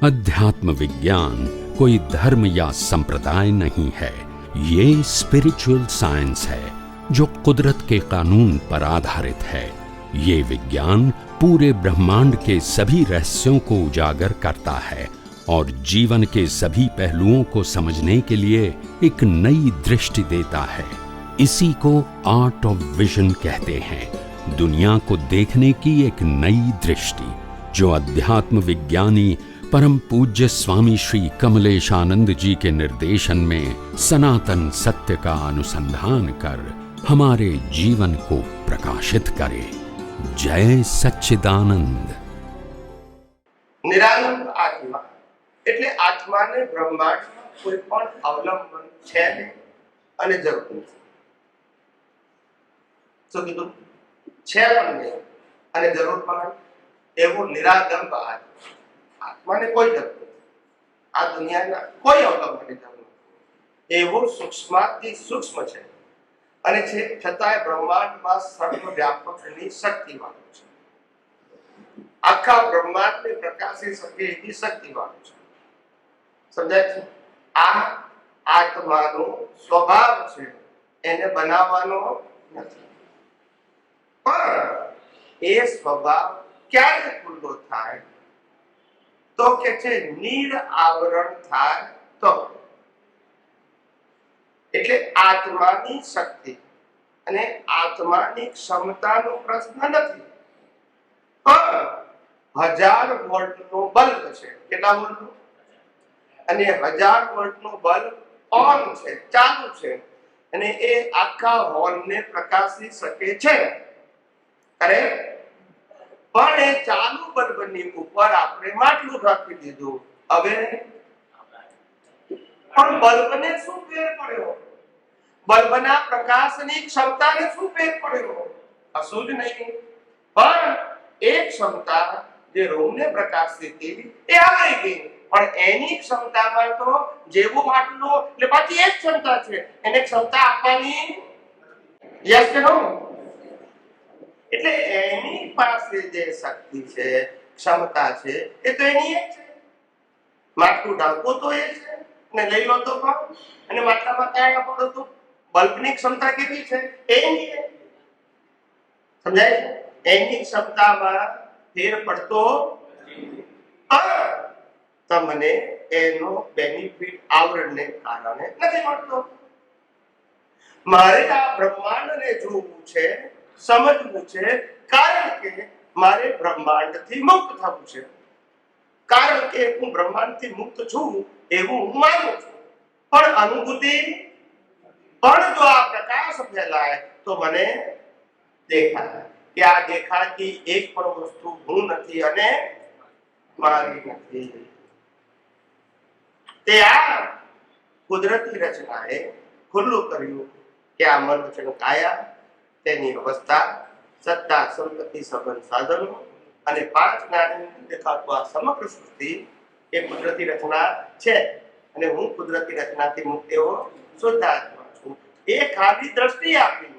अध्यात्म विज्ञान कोई धर्म या संप्रदाय नहीं है, ये स्पिरिचुअल साइंस है जो कुदरत के कानून पर आधारित है। ये विज्ञान पूरे ब्रह्मांड के सभी रहस्यों को उजागर करता है और जीवन के सभी पहलुओं को समझने के लिए एक नई दृष्टि देता है। इसी को आर्ट ऑफ विजन कहते हैं, दुनिया को देखने की एक नई दृष्टि, जो अध्यात्म विज्ञानी परम पूज्य स्वामी श्री कमलेशानंद जी के निर्देशन में सनातन सत्य का अनुसंधान कर हमारे जीवन को प्रकाशित करे। जय सच्चिदानंद। નિરાલંબ આત્મા એટલે આત્માને બ્રહ્માંડમાં કોઈ પણ અવલંબન છે નહીં અને જરૂર નથી. શું કીધું? છે પણ નહીં અને જરૂર પણ એવું નિરાલંબ આત્મા. આત્માને કોઈ જરૂર નથી, આ દુનિયાના કોઈ અવલંબનની જરૂર નથી. એવું સૂક્ષ્માતિ સૂક્ષ્મ છે અને છે છતાંય બ્રહ્માંડમાં સર્વવ્યાપકની શક્તિવાળું છે. આખા બ્રહ્માંડને પ્રકાશી શકે એવી શક્તિવાળું છે. સમજાય છે? આ આત્માનો સ્વભાવ છે, એને બનાવવાનો નથી. પણ એ સ્વભાવ ક્યારે ખુલ્લો થાય તો કે છે નીર આવરણ થાય તો. એટલે આત્માની શક્તિ અને આત્માની ક્ષમતાનો પ્રશ્ન નથી, પણ 1000 વોલ્ટનો બલ્બ છે. કેટલા વોલ્ટનો? અને 1000 વોલ્ટનો બલ્બ ઓન છે, ચાલુ છે, અને એ આખા હોલને પ્રકાશી શકે છે. અરે પણ એ ચાલુ બલ્બની ઉપર આપણે માટલું રાખી દીધું. હવે પણ બલ્બને શું ફેર પડ્યો? બલ્બના પ્રકાશની ક્ષમતાને શું ફેર પડ્યો? કશું જ નહીં. પણ એ ક્ષમતા જે રૂમને પ્રકાશિત હતી એ આવી ગઈ, પણ એની ક્ષમતામાં તો જેવું માટલું એટલે પાછી એ જ ક્ષમતા છે, એને ક્ષમતા આપવાની યસ કે નો? એટલે એની પાસે જે શક્તિ છે, ક્ષમતા છે, એ તો એની જ છે. માટલું ઢાંકવું તો એ છે ને લઈ લો તો પણ, અને માટલામાં કાંઈ ના પડો તો બલ્બની ક્ષમતા કેટલી છે? એની છે. સમજાય છે? એની ક્ષમતામાં ફેર પડતો તમને એનો બેનિફિટ આવરણને કારણે નથી મળતો. મારે આ બ્રહ્માંડને જોવું છે, સમજવું છે, કારણ કે મારે બ્રહ્માંડથી મુક્ત થવું છે. કારણ કે હું બ્રહ્માંડથી મુક્ત છું એવું હું માનું છું. પણ અનુભૂતિ પણ જો આ પ્રકાશ ફેલાય તો મને દેખાય કે આ દેખાતી એક પણ વસ્તુ હું નથી અને મારી નથી. તે આ કુદરતી રચનાએ ખુલ્લું કર્યું કે આ મન વચન કાયા, તેની અવસ્થા, સત્તા, સંપત્તિ, સંબંધ, સાધનો અને 5 જ્ઞાનની દેખાતું આ સમગ્ર સૃષ્ટિ એ કુદરતી રચના છે. અને હું કુદરતી રચનાથી મુક્ત એવો શુદ્ધ આત્મા છું. એ ખાલી દ્રષ્ટિ આપી,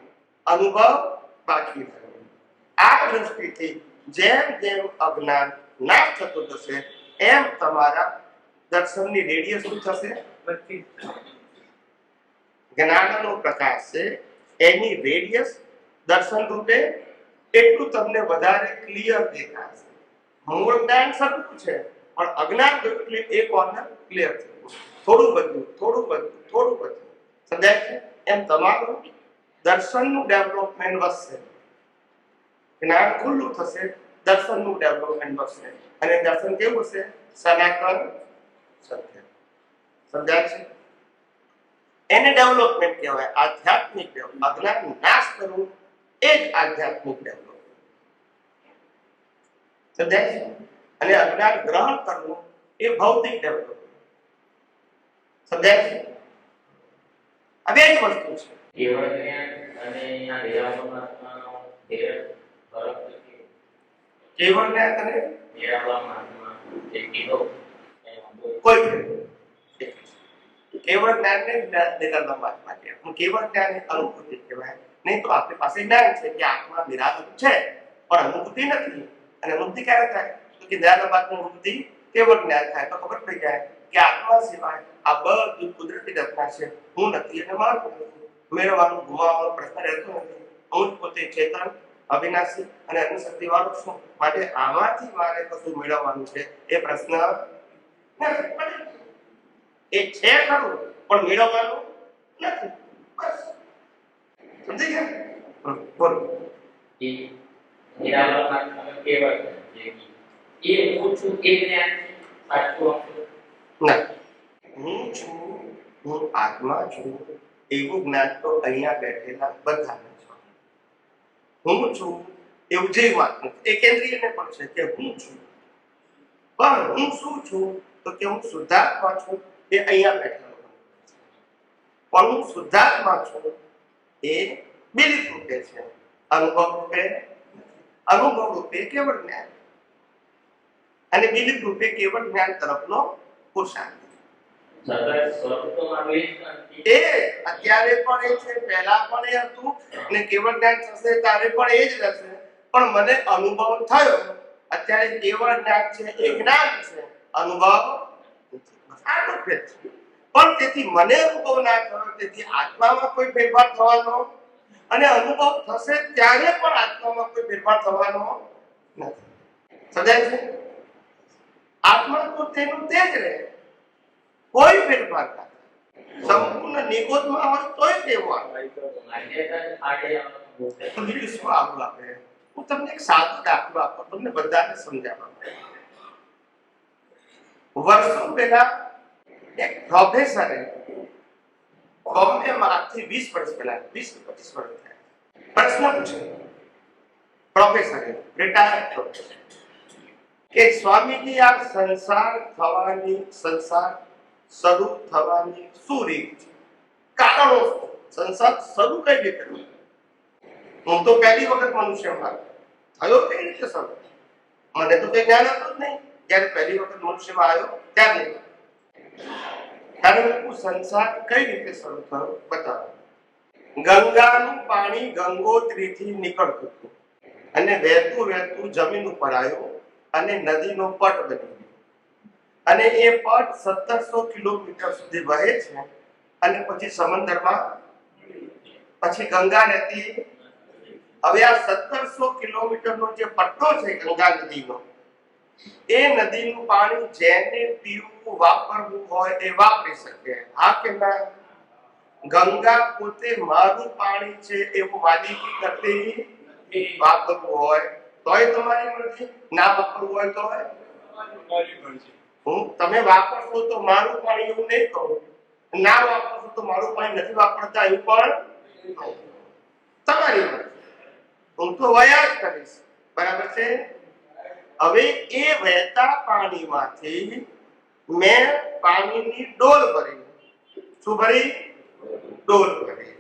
અનુભવ બાકી રહ્યો. આ દ્રષ્ટિથી જેમ જેમ અજ્ઞાન નાશ થતું જશે એમ તમારા દર્શનની રેડિયસ શું થશે? જ્ઞાનનો પ્રકાશ છે, એની રેડિયસ દર્શન રૂપે એટલું તમને વધારે ક્લિયર દેખાશે. મૂળ જ્ઞાન સરખું છે, પણ અજ્ઞાન એટલે એક કોર્નર ક્લિયર છે. થોડું બધું, થોડું બધું, થોડું બધું. સમજાય છે? એમ તમારું દર્શનનું ડેવલપમેન્ટ વધશે. જ્ઞાન ખુલ્લું થશે, દર્શનનું ડેવલપમેન્ટ વધશે. અને દર્શન કેવું હશે? સનાતન સત્ય. સમજાય છે? એને ડેવલપમેન્ટ કહેવાય. આધ્યાત્મિક ડેવલપમેન્ટ. અજ્ઞાન નાશ કરવું એ જ આધ્યાત્મિક ડેવલપમેન્ટ. સમજાય છે? અને અજ્ઞાન ગ્રહણ કરવું એ ભૌતિક ડેવલપમેન્ટ. સમજાય છે? આ બે જ વસ્તુ છે. કેવળ જ્ઞાન અને અહીંયા નિરાલંબનો ફેર ફરક છે. કેવળ જ્ઞાન અને નિરાલંબમાં જે કીધો કોઈ કેવળ જ્ઞાનને નિરાલંબ આત્મા કહેવાય. હું કેવળ જ્ઞાનને અનુભૂતિ કહેવાય. નહીં તો આપણી પાસે જ્ઞાન છે કે આત્મા નિરાલંબ છે, પણ અનુભૂતિ નથી. અને અનુભૂતિ ક્યારે થાય? તો કે નિરાલંબ આત્મા અનુભૂતિ કેવળ જ્ઞાન થાય તો ખબર પડી જાય કે આત્મા સિવાય આ બધું કુદરતી ઘટના છે. હું નથી અને મારું નથી. મેળવવાનું ગુમાવવાનો પ્રશ્ન રહેતો નથી. હું જ પોતે ચેતન, અવિનાશી અને અનુશક્તિ વાળો છું. માટે આમાંથી મારે કશું મેળવવાનું છે એ પ્રશ્ન નથી. એ છે ખરું પણ મેળવવાનું નથી. બસ સમજી ગયા? બોલો. એ નિરાવરણમાં કેવળ એ હું છું એ જ્ઞાન સાચું ના, હું છું, હું આત્મા છું એવું જ્ઞાન તો અહીંયા બેઠેલા બધાને છે. હું છું એવું જે વાત નથી એ કેન્દ્રીયને પણ છે કે હું છું. પણ હું શું છું તો કે હું શુદ્ધાત્મા છું એ અહીંયા બેઠેલો પણ હું શુદ્ધાત્મા છું એ બિલીફ રૂપે છે, અનુભવ રૂપે. અનુભવ રૂપે કેવળ જ્ઞાન અને બિલીફ રૂપે કેવળ જ્ઞાન તરફનો પુરુષાર્થ. એ અત્યારે પણ એ છે, પહેલા પણ એ હતું અને કેવળ જ્ઞાન થશે ત્યારે પણ એ જ રહેશે. પણ મને અનુભવ થયો. અત્યારે કેવળ જ્ઞાન છે એ જ્ઞાન છે, અનુભવ આટલો ફેર છે. પણ તેથી મને અનુભવ ના થયો, તેથી આત્મામાં કોઈ ફેરફાર થવાનો અને અનુભવ થશે ત્યારે પણ આત્મામાં કોઈ ફેરફાર થવાનો નથી. સમજાય છે? આત્મા તો તેનું તે જ રહે, કોઈ ફેરફાર ના સંપૂર્ણ નિગોદમાં હોય તોય તેવું બીજું શું આવું આપે. હું તમને એક સાદો દાખલો આપું, તમને બધાને સમજાવવા માટે. વર્ષો પહેલા એક પ્રોફેસરે બોમ્બેમાં આજથી 20 વર્ષ પહેલા 20-25 વર્ષ થયા પ્રશ્ન પૂછ્યો. પ્રોફેસરે રિટાયર્ડ પ્રોફેસર કે સ્વામીજી આ સંસાર શરૂ થવાની શું રીત છે? કારણો સંસાર શરૂ કઈ રીતે થયો? હું તો પહેલી વખત મનુષ્યમાં થયો કઈ રીતે શરૂ? મને તો કઈ જ્ઞાન હતું જ નહીં. જ્યારે પહેલી વખત મનુષ્યમાં આવ્યો ત્યારે સંસાર કઈ રીતે શરૂ થયો બતાવો. ગંગાનું પાણી ગંગોત્રીથી નીકળતું હતું અને વહેતું વહેતું જમીન ઉપર આવ્યું અને નદીનો પટ બની ગયો અને એ પટ 1700 કિલોમીટર સુધી વહે છે અને પછી સમુદ્રમાં પછી ગંગા નદી. હવે આ 1700 કિલોમીટરનો જે પટ્ટો છે ગંગા નદીનો, એ નદીનું પાણી જેને પીવું વાપરવું હોય એ વાપરી શકે. હા કે ના? ગંગા પોતે મારું પાણી છે એવું માલિકી કરતી વાપરવું હોય તોય તમારી મરજી, ના વાપરવું હોય તો તમે વાપરશો તો મારું પાણી એવું નહીં કહું, ના વાપરશો તો મારું પાણી નથી વાપરતા એવું પણ તમારી મરજી. હું તો વયા જ કરીશ. બરાબર છે? હવે એ વહેતા પાણીમાંથી મેં પાણીની ડોલ ભરી. શું ભરી? ડોલ ભરી.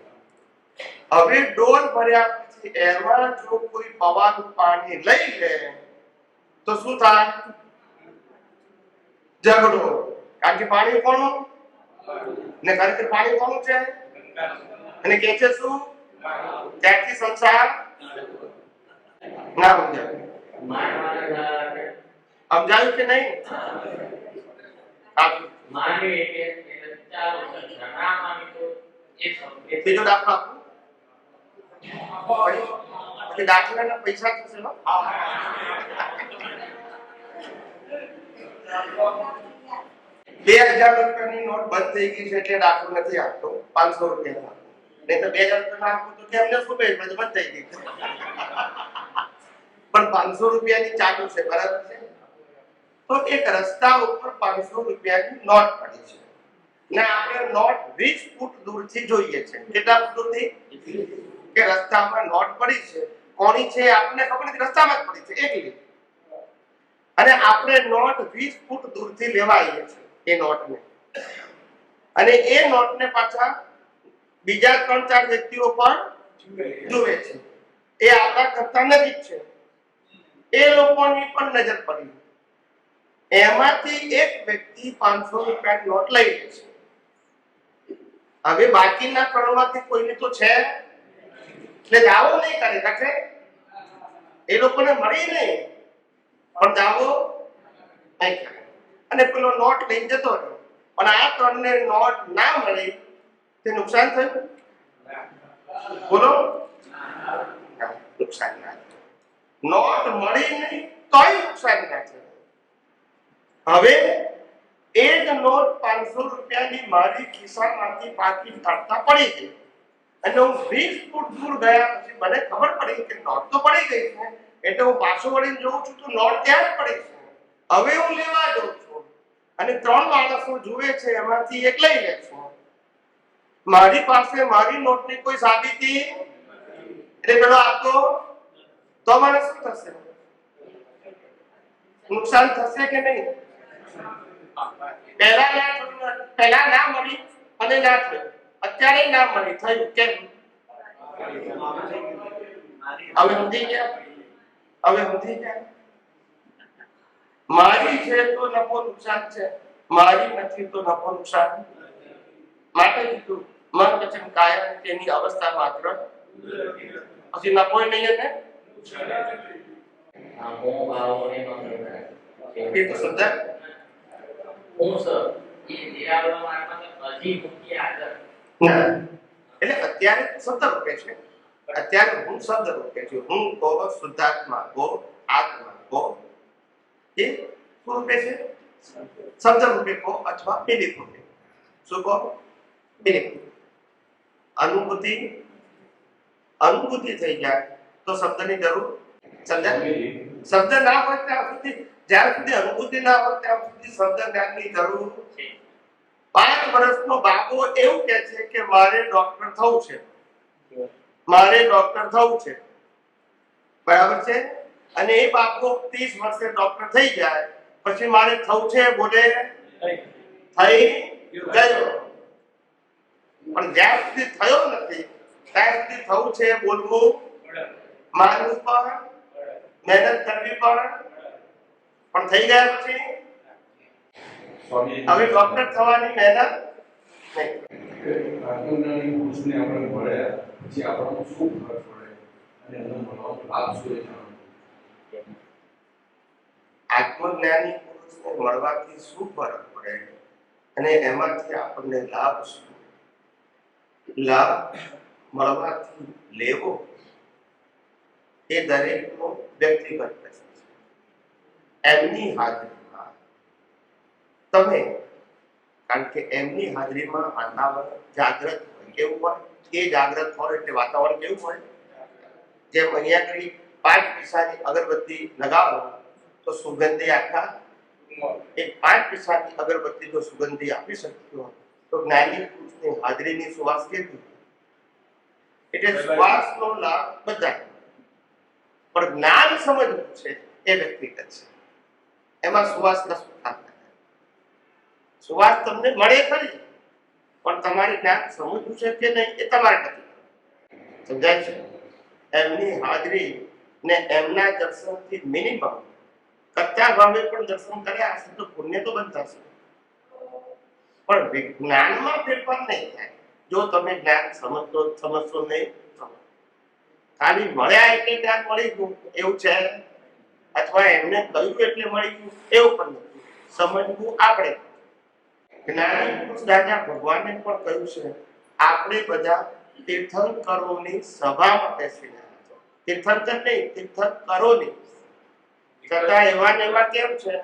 હવે ડોલ ભર્યા પછી એમાં જો કોઈ પવાનું પાણી લઈ લે તો શું થાય? ઝઘડો. કારણ કે પાણી કોનું ને ખરેખર પાણી કોનું છે અને કે છે શું? ત્યાંથી સંસાર ના સમજાયું કે નહીં? બીજો દાખલો આપું. પછી દાખલાના પૈસા થશે. 2000 રૂપિયાની નોટ બંધ થઈ ગઈ છે એટલે દાખલો નથી આપતો. 500 રૂપિયા નહીં તો 2000 રૂપિયા આપું તો કેમને શું બે બંધ થઈ ગઈ. પણ 500 રૂપિયાની ચાલુ છે. બરાબર છે? તો એક રસ્તા ઉપર 500 રૂપિયાની નોટ પડી છે ને આપણે નોટ 20 ફૂટ દૂરથી જોઈએ છે. કેટલા ફૂટ દૂરથી? કે રસ્તામાં નોટ પડી છે. કોની છે આપણને ખબર નથી, રસ્તામાં જ પડી છે એકલી. અને આપણે નોટ 20 ફૂટ દૂરથી લેવા આવીએ છીએ એ નોટને. અને એ નોટને પાછા બીજા 3-4 વ્યક્તિઓ પણ જુએ છે. એ આપણા કરતા નજીક છે. એ લોકોની પણ નજર પડી. એમાંથી એક વ્યક્તિ 500 રૂપિયાની નોટ લઈ લે છે. હવે બાકીના 3 માંથી કોઈને તો છે એટલે દાવો નહીં કરી શકે. એ લોકોને મળી નહીં પણ દાવો નહીં કરે. અને પેલો નોટ લઈને જતો રહ્યો, પણ આ ત્રણને નોટ ના મળી તે નુકસાન થયું? બોલો, નુકસાન ના થયું. નોટ મળી નહીં તોય નુકસાન ના થયું. હવે એ જ નોટ 500 રૂપિયાની મારી ખિસ્સામાંથી પાછી કાઢતા પડી ગઈ અને હું 20 ફૂટ દૂર ગયા પછી મને ખબર પડી કે નોટ તો પડી ગઈ છે, એટલે હું પાછો વળીને જોઉં છું તો નોટ ત્યાં જ પડી છે. હવે હું લેવા જાઉં છું અને 3 માણસો જુએ છે, એમાંથી એક લઈ લે છું. મારી પાસે મારી નોટની કોઈ સાબિતી એટલે પેલો આપતો તો મને શું થશે? નુકસાન થશે કે નહીં? પહેલા ના મળી અને ના થયું, અત્યારે ના મળી થયું કેમ? હવે સમજી ગયા? હવે સમજી ગયા? મારી છે તો નફો નુકસાન છે, મારી નથી તો નફો નુકસાન. માટે કીધું મન વચન કાયા તેની અવસ્થા માત્ર, પછી નફો નહીં ને આ મોહ ભાવોને ન લેવાય. એ તો સુધર હું સર એ નિરાવરણ આત્મા હજી મુક્તિ આગળ ના. એટલે અત્યારે શબ્દ રૂપે છે, અત્યારે હું શબ્દ રૂપે છે. હું કો શુદ્ધાત્મા કો આત્મા કો એ શું રૂપે છે? શબ્દ રૂપે કો અથવા બિલીફ રૂપે. શું કો? બિલીફ. અનુભૂતિ થઈ જાય તો શબ્દની જરૂર સમજાય? શબ્દ ના હોય ત્યાં સુધી, જ્યાં સુધી અનુભૂતિ ના હોય ત્યાં સુધી શબ્દ જ્ઞાનની જરૂર છે. 5 વર્ષનો બાબો એવું કહે છે કે મારે ડોક્ટર થવું છે, મારે ડોક્ટર થવું છે, બરાબર છે? અને એ બાબો 30 વર્ષે ડોક્ટર થઈ જાય પછી મારે થવું છે બોલે થઈ ગયો. પણ જ્યાં સુધી થયો નથી ત્યાં સુધી થવું છે બોલવું, માનવું પણ, મહેનત કરવી પણ થઈ ગયા પછી હવે ડોક્ટર થવાની મહેનત આત્મજ્ઞાની પુરુષને મળવાથી શું ફરક પડે અને એમાંથી આપણને લાભ શું? લાભ મળવાથી લેવો એ દરેકનો વ્યક્તિગત પ્રશ્ન છે. એમની હાજરીમાં તમે, કારણ કે એમની હાજરીમાં વાતાવરણ જાગૃત હોય. કેવું હોય? એ જાગૃત હોય એટલે વાતાવરણ કેવું હોય? જેમ અહીંયા કરી 5 પૈસાની અગરબત્તી લગાવો તો સુગંધી આખા, એ 5 પૈસાની અગરબત્તી જો સુગંધી આપી શકતી હોય તો જ્ઞાની પુરુષની હાજરીની સુવાસ કેટલી? એટલે સુવાસનો લાભ બધા, પણ જ્ઞાન સમજવું છે એ વ્યક્તિગત છે. એમાં સુવાસ કશું થાય. સુવાસ તમને મળે ખરી, પણ તમારે જ્ઞાન સમજવું છે કે નહીં એ તમારે નથી. સમજાય છે? એમની હાજરી ને એમના દર્શનથી મિનિમમ કચ્ચા ભાવે પણ દર્શન કર્યા હશે તો પુણ્ય તો બનતા છે, પણ જ્ઞાનમાં ફેરફાર નહીં થાય જો તમે જ્ઞાન સમજશો નહીં. ખાલી મળ્યા એટલે જ્ઞાન મળી ગયું એવું છે, અથવા એમને કહ્યું એટલે મળી ગયું એવું પણ નથી. સમજવું આપણે. જ્ઞાની પુરુષ રાજા ભગવાને પણ કહ્યું છે આપણે બધા તીર્થંકરોની સભામાં બેસીને, તીર્થંકર નહીં, તીર્થંકરોની, છતાં એવા ને એવા કેમ છે?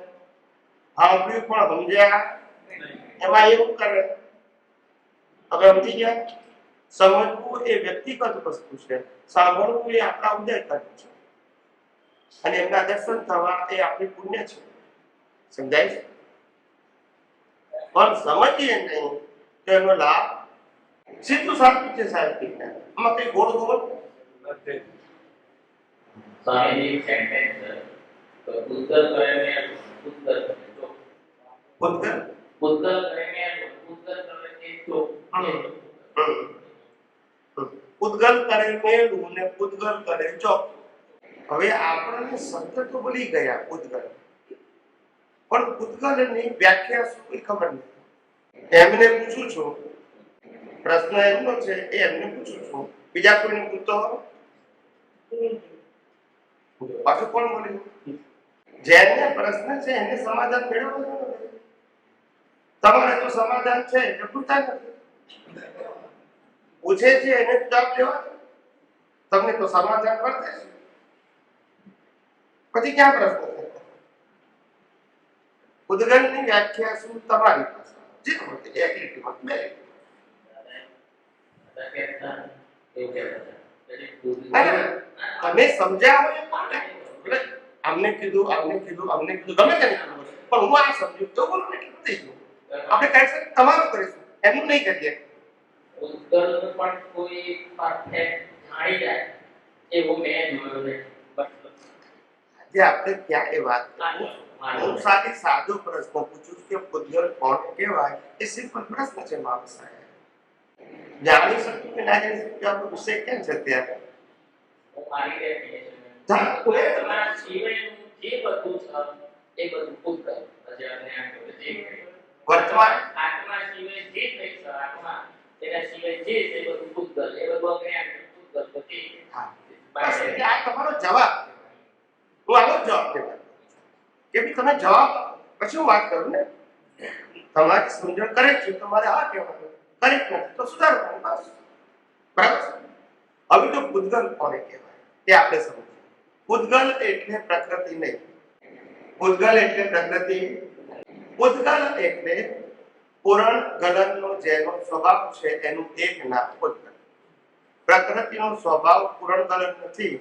સાંભળ્યું પણ સમજ્યા એમાં એવું કરે. હવે સમજી ગયા? સમજવું એ વ્યક્તિગત વસ્તુ છે, સાંભળવું એ આપણા ઉદયકર્મ છે, અને એમના દર્શન થવા એ આપણી પુણ્ય છે. સમજાય છે? પણ સમજીએ નહીં તો એનો લાભ સીધું સાચું છે સાહેબ. આમાં કઈ ગોળ ગોળ સ્વામીજી સેન્ટેન્સ તો ઉદ્ગલ કરીને ઉદ્ગલ ઉદ્ગલ ઉદ્ગલ કરીને ઉદ્ગલ કરીને તો ઉદ્ગલ કરે મેળવું ને ઉદ્ગલ કરે ચોક. હવે આપણને શબ્દ તો ભૂલી ગયા ઉદ્ગલ, પણ ઉદ્ગલની વ્યાખ્યા શું એ ખબર નથી. એમને પૂછું છું, પ્રશ્ન એમનો છે એ એમને પૂછું છું, બીજા કોઈને પૂછતો પાછું કોણ બોલ્યું? જેને પ્રશ્ન છે એને સમાધાન મેળવવો. તમારે તો સમાધાન છે એટલે પૂછતા નથી. પૂછે છે એને જવાબ દેવા, તમને તો સમાધાન વર્તે છે, પછી ક્યાં પ્રશ્ન છે? ઉદ્ગલની વ્યાખ્યા શું તમારી પાસે? જે હોય એક લીટીમાં, બે લીટીમાં. તમે સમજાવો એ પાડે. અમને કીધું ગમે તે કીધું, પણ હું આ સમજ્યું તો બોલું એટલું થઈ ગયું. આપણે કરેક્શન તમારું કરીશું, એનું નહીં કરીએ. ઉદ્ગલ પણ કોઈ પરફેક્ટ આવી જાય એવું મેં જોયું નથી. આજે આપણે ક્યાં એ વાત કરી? હું સાદો પ્રશ્ન પૂછું કે ઉદ્ગલ કોણ કહેવાય? એ સિમ્પલ પ્રશ્ન છે મારા સાહેબ. જાણી શકું કે ના જાણી શકું આપણો વિષય કેમ છે અત્યારે? હું મારી ડેફિનેશન તમારા સિવાયનું જે બધું છે એ બધું ઉદ્ગલ. પછી આપણે આ જે વર્તમાન આત્મા સિવાય જે કંઈ છે આત્મા એના સિવાય જે છે એ બધું ઉદ્ગલ. એ બધું આપણે ઉદ્ગલ પછી હા બસ એટલે આ તમારો જવાબ છે. હું આનો જવાબ દેવા કે ભઈ તમે જવાબ પછી હું વાત કરું ને. તમારી સમજણ કરેક્ટ છે તમારે આ કહેવાનું, કરેક્ટ નથી તો સુધારવાનું, બસ. બરાબર છે? હવે તો ઉદ્ગલ કોને કહેવાય તે આપણે સમજીએ. ઉદ્ગલ એટલે પ્રકૃતિ નહીં. ઉદ્ગલ એટલે પ્રકૃતિ. ઉદ્ગલ એટલે પૂરણ ગલનનો જેનો સ્વભાવ છે એનું એક નામ ઉદ્ગલ. પ્રકૃતિનો સ્વભાવ પૂરણ ગલન નથી.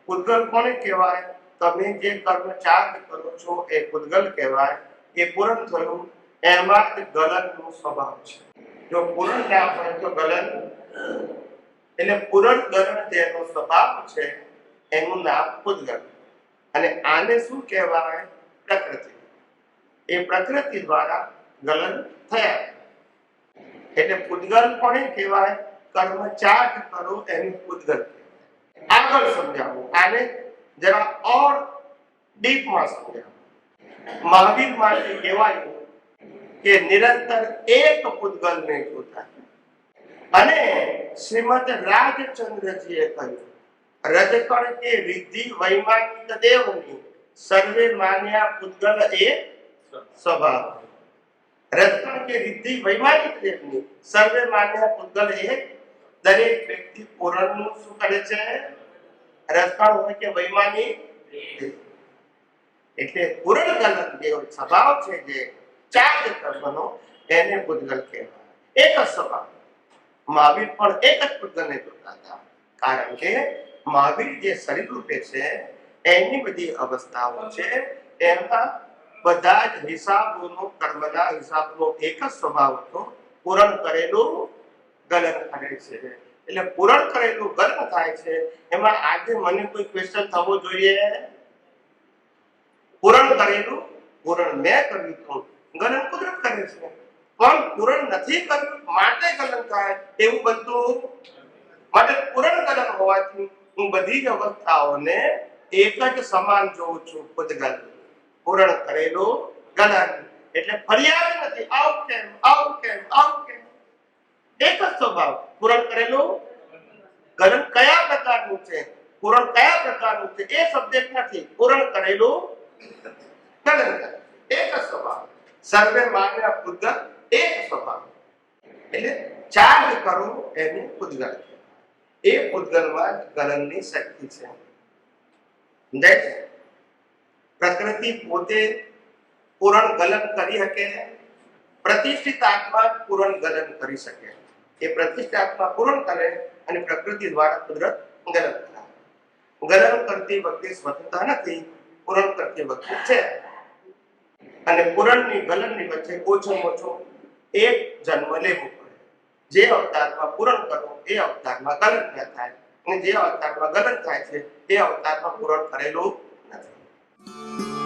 ઉદ્ગલ કોને કહેવાય? તમે જે કર્મ ચાર્જ કરો છો એ ઉદ્ગલ કહેવાય. એ પૂરણ થયું એમાં જ ગલનનો સ્વભાવ છે. જો પૂરણ ના હોય તો ગલન, એટલે પૂરણ ગલન જેનો સ્વભાવ છે એનું નામ ઉદ્ગલ. અને આને શું કહેવાય? પ્રકૃતિ. એ પ્રકૃતિ દ્વારા ગલન થયા. એટલે ઉદ્ગલ કોને કહેવાય? કર્મ ચાર્જ કરો એનું ઉદ્ગલ કહેવાય. આગળ સમજાવું આને જરા ઓર ડીપમાં સમજાવું. મહાવીર માટે કહેવાયું કે નિરંતર એક ઉદ્ગલને જોતા. અને શ્રીમદ રાજચંદ્રજીએ કહ્યું રજકણ કે રિદ્ધિ વૈમાનિક દેવની સર્વે માન્યા ઉદ્ગલ એ સ્વભાવ. રજકણ કે રિદ્ધિ વૈમાનિક દેવની સર્વે માન્યા ઉદ્ગલ એ દરેક વ્યક્તિ પૂરણનું શું કરે છે? રજકણ હોય કે વૈમાનિક એટલે પૂરણ ગલન જે સ્વભાવ છે જે ચાર્જ કર્મનો એને ઉદ્ગલ કહેવાય. એક જ સ્વભાવ. મહાવીર પણ એક જ ઉદ્ગલને જોતા હતા. કારણ કે મહાવીર જે શરીર રૂપે છે એની બધી અવસ્થાઓ છે એમાં બધા જ હિસાબોનો કર્મના હિસાબનો એક જ સ્વભાવ હતો. પૂરણ કરેલું ગલન કરે છે. એટલે પૂરણ કરેલું ગલન થાય છે. એમાં આજે મને કોઈ ક્વેશ્ચન થવો જોઈએ? પૂરણ કરેલું, પૂરણ મેં કર્યું હતું, ગલન કુદરત કરે છે. પણ પૂરણ નથી કર્યું માટે ગલન થાય એવું બનતું. માટે પૂરણ ગલન હોવાથી હું બધી જ અવસ્થાઓને એક જ સમાન જોઉં છું. ઉદ્ગલ પૂરણ કરેલું ગલન એટલે ફરિયાદ નથી આવું કેમ, આવું કેમ, આવું કેમ. એક જ સ્વભાવ. પૂરણ કરેલું ગલન કયા પ્રકારનું છે, પૂરણ કયા પ્રકારનું છે એ સબ્જેક્ટ નથી. પૂરણ કરેલું ગલન એક જ સ્વભાવ. સર્વે માન્યા ઉદ્ગલ એક સ્વભાવ. એટલે ચાર્જ કરો એને ઉદ્ગલ. એ ઉદ્ગલમાં ગલનની શક્તિ છે. પ્રકૃતિ પોતે પૂરણ ગલન કરી શકે. પ્રતિષ્ઠિત આત્મા પૂરણ ગલન કરી શકે. એ પ્રતિષ્ઠિત આત્મા પૂરણ કરે અને પ્રકૃતિ દ્વારા કુદરત ગલન કરે. ગલન કરતી વખતે સ્વતંત્રતા નથી, પૂરણ કરતી વખતે છે. અને પૂરણની ગલનની વચ્ચે ઓછામાં ઓછો એક જન્મ લેવો પડે. જે અવતારમાં પૂરણ કરો એ અવતારમાં ગલન ન થાય, અને જે અવતારમાં ગલન થાય છે એ અવતારમાં પૂરણ કરેલું નથી.